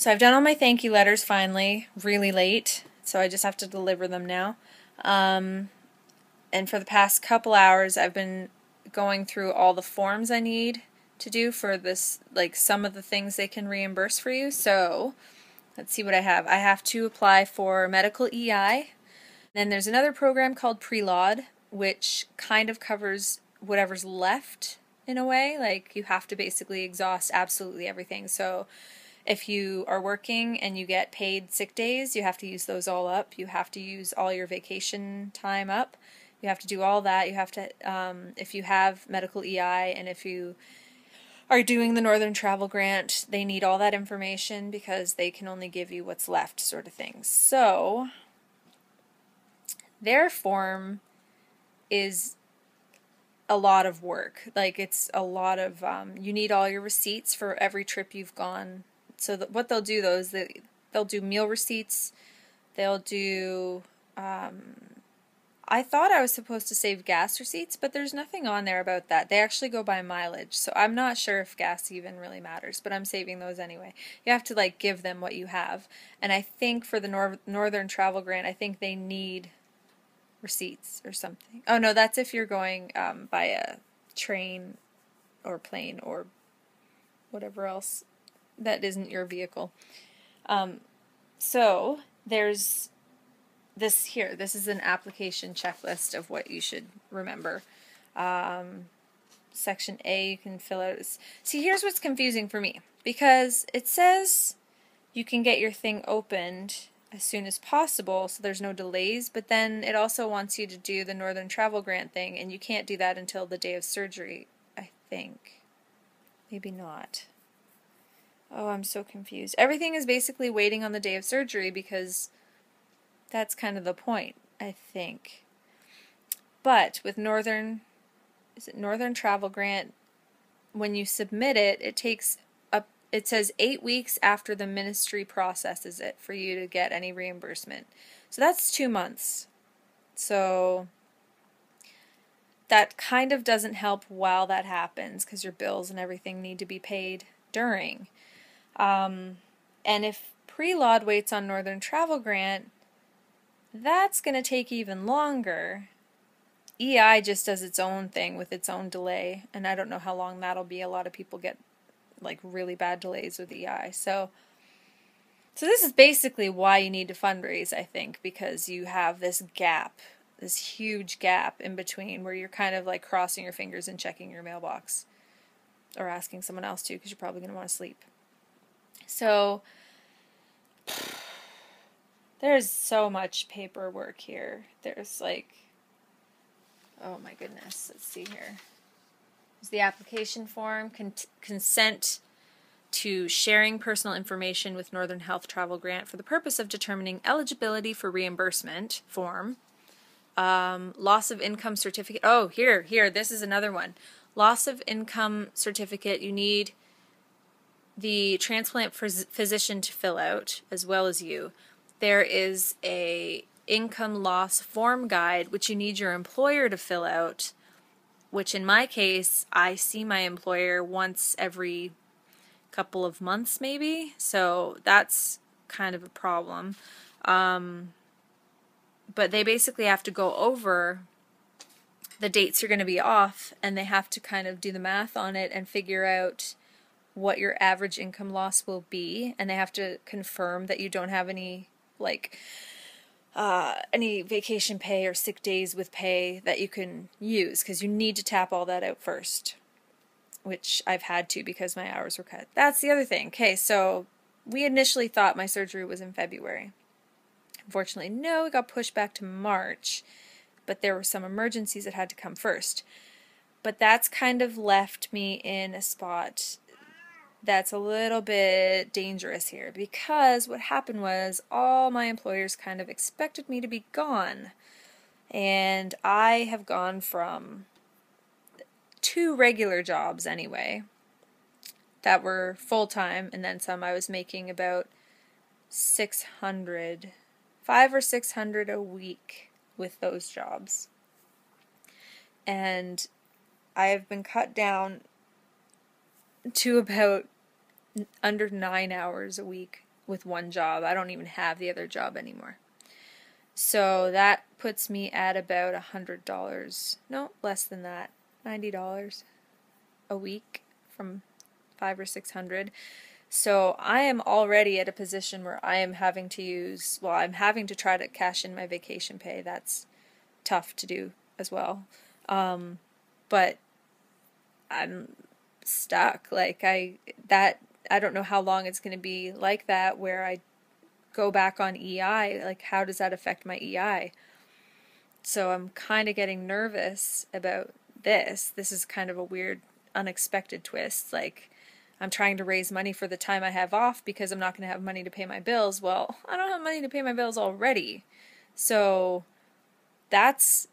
So I've done all my thank you letters finally, really late, so I just have to deliver them now. And for the past couple hours I've been going through all the forms I need to do for this, like some of the things they can reimburse for you. So let's see what I have. I have to apply for medical EI. Then there's another program called PRELOD, which kind of covers whatever's left in a way. Like you have to basically exhaust absolutely everything. So if you are working and you get paid sick days, you have to use those all up. You have to use all your vacation time up. You have to do all that. You have to, if you have medical EI and if you are doing the Northern Travel Grant, they need all that information because they can only give you what's left, sort of thing. So their form is a lot of work. Like it's a lot of, you need all your receipts for every trip you've gone. So what they'll do though is they'll do meal receipts, they'll do, I thought I was supposed to save gas receipts, but there's nothing on there about that. They actually go by mileage, so I'm not sure if gas even really matters, but I'm saving those anyway. You have to like give them what you have, and I think for the Northern Travel Grant, I think they need receipts or something. Oh no, that's if you're going by a train or plane or whatever else that isn't your vehicle. So there's this here. This is an application checklist of what you should remember. Section A, you can fill out. See, here's what's confusing for me, because it says you can get your thing opened as soon as possible, so there's no delays, but then it also wants you to do the Northern Travel Grant thing, and you can't do that until the day of surgery, I think. Maybe not. Oh, I'm so confused. Everything is basically waiting on the day of surgery because that's kind of the point, I think. But with Northern Travel Grant, when you submit it, it says 8 weeks after the ministry processes it for you to get any reimbursement. So that's 2 months. So that kind of doesn't help while that happens because your bills and everything need to be paid during. And if PRELOD waits on Northern Travel Grant, that's going to take even longer. EI just does its own thing with its own delay, and I don't know how long that'll be. A lot of people get like really bad delays with EI. So this is basically why you need to fundraise, I think, because you have this gap, this huge gap in between where you're kind of like crossing your fingers and checking your mailbox, or asking someone else to, because you're probably going to want to sleep. So there's so much paperwork here. There's like, oh my goodness, let's see here. There's the application form, consent to sharing personal information with Northern Health Travel Grant for the purpose of determining eligibility for reimbursement form. Loss of income certificate. Oh, here, this is another one. Loss of income certificate, you need the transplant physician to fill out, as well as you. There is a income loss form guide, which you need your employer to fill out, which in my case, I see my employer once every couple of months maybe, so that's kind of a problem. But they basically have to go over the dates you're going to be off, and they have to kind of do the math on it and figure out what your average income loss will be, and they have to confirm that you don't have any like any vacation pay or sick days with pay that you can use, because you need to tap all that out first, which I've had to because my hours were cut. That's the other thing. Okay, so we initially thought my surgery was in February. Unfortunately, no, it got pushed back to March, but there were some emergencies that had to come first. But that's kind of left me in a spot that's a little bit dangerous here, because what happened was all my employers kind of expected me to be gone, and I have gone from 2 regular jobs anyway that were full-time, and then some. I was making about 500 or 600 a week with those jobs, and I have been cut down to about under 9 hours a week with one job. I don't even have the other job anymore. So that puts me at about $100. No, less than that. $90 a week from $500 or $600. So I am already at a position where I am having to use, well, I'm having to try to cash in my vacation pay. That's tough to do as well. But I'm stuck. Like I don't know how long it's going to be like that where I go back on EI. Like how does that affect my EI? So I'm kind of getting nervous about this. This is kind of a weird, unexpected twist. Like I'm trying to raise money for the time I have off because I'm not going to have money to pay my bills. Well, I don't have money to pay my bills already. So that's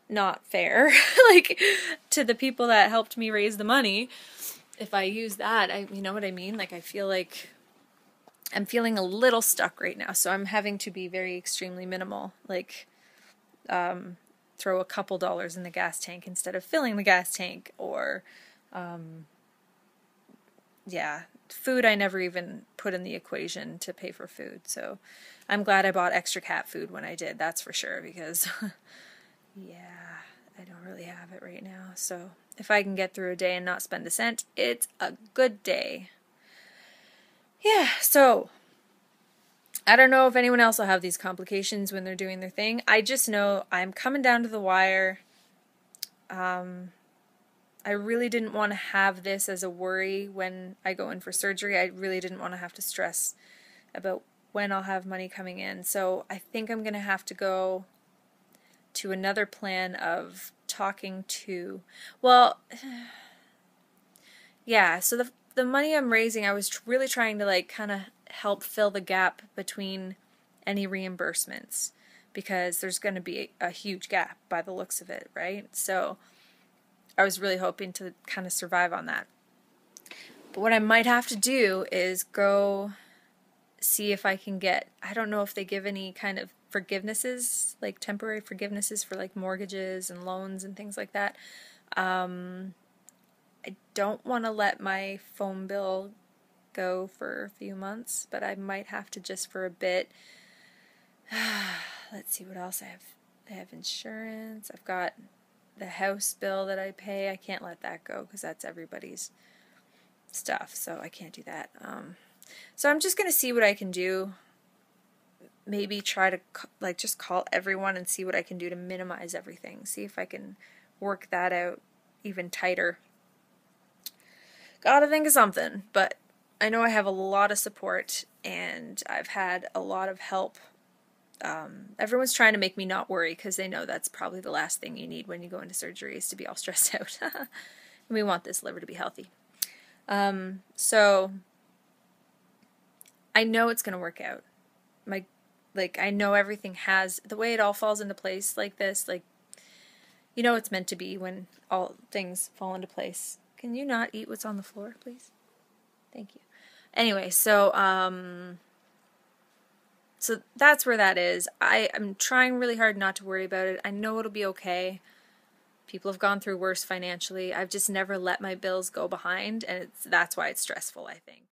not fair. Like to the people that helped me raise the money. If I use that, you know what I mean? Like I feel like I'm feeling a little stuck right now. So I'm having to be very extremely minimal. Like throw a couple dollars in the gas tank instead of filling the gas tank, or yeah, food I never even put in the equation to pay for food. So I'm glad I bought extra cat food when I did, that's for sure, because yeah, I don't really have it right now. So if I can get through a day and not spend a cent, it's a good day. Yeah, so I don't know if anyone else will have these complications when they're doing their thing. I just know I'm coming down to the wire. I really didn't want to have this as a worry when I go in for surgery. I really didn't want to have to stress about when I'll have money coming in. So I think I'm going to have to go to another plan of talking to, well, yeah, so the money I'm raising, I was really trying to like kind of help fill the gap between any reimbursements, because there's going to be a huge gap by the looks of it, right? So I was really hoping to kind of survive on that. But what I might have to do is go see if I can get, I don't know if they give any kind of forgivenesses, like temporary forgivenesses for like mortgages and loans and things like that. I don't want to let my phone bill go for a few months, but I might have to just for a bit. Let's see what else I have. I have insurance. I've got the house bill that I pay. I can't let that go because that's everybody's stuff, so I can't do that. So I'm just going to see what I can do. Maybe try to like just call everyone and see what I can do to minimize everything. See if I can work that out even tighter. Gotta think of something, but I know I have a lot of support and I've had a lot of help. Everyone's trying to make me not worry because they know that's probably the last thing you need when you go into surgery is to be all stressed out. And we want this liver to be healthy. So I know it's going to work out. I know everything has, the way it all falls into place like this, like, you know it's meant to be when all things fall into place. Can you not eat what's on the floor, please? Thank you. Anyway, so that's where that is. I'm trying really hard not to worry about it. I know it'll be okay. People have gone through worse financially. I've just never let my bills go behind, and that's why it's stressful, I think.